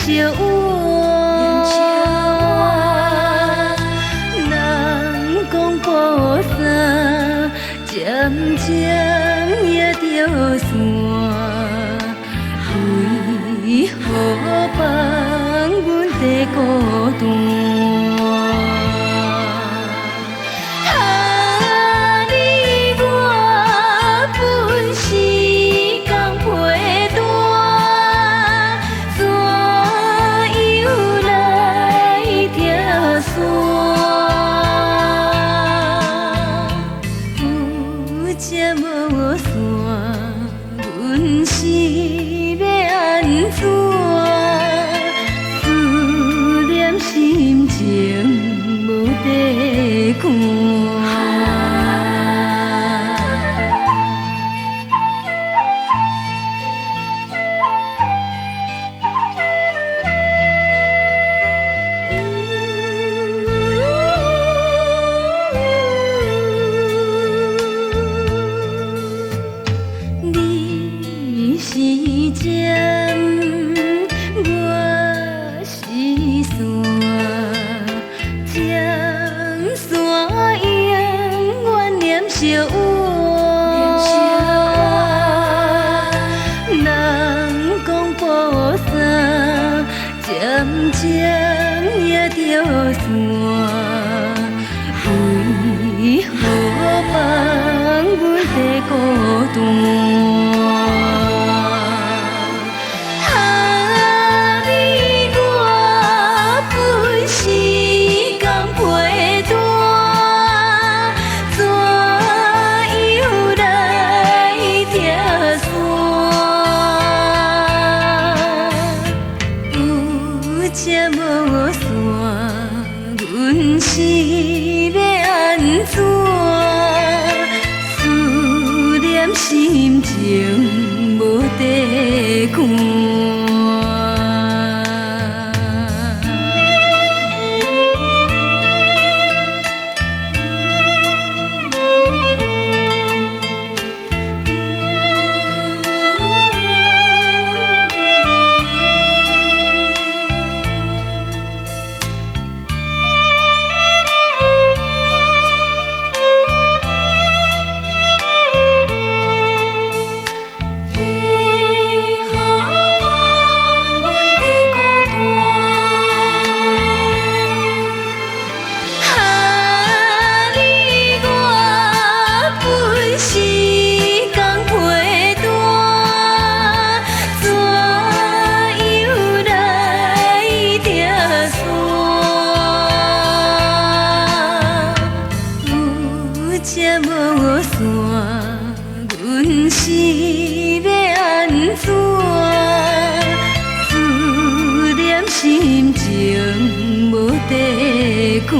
笑我，人讲菩萨渐渐也着散，为何放阮在孤单？这无线，阮是要安怎？思念心情无地看。是针，我是线，针线永远念惜我。人讲菩萨渐渐也着散，为何放阮在孤单？这无线，阮是要安怎？思念心情无地看。这无线，阮是要安怎？思念心情无地看。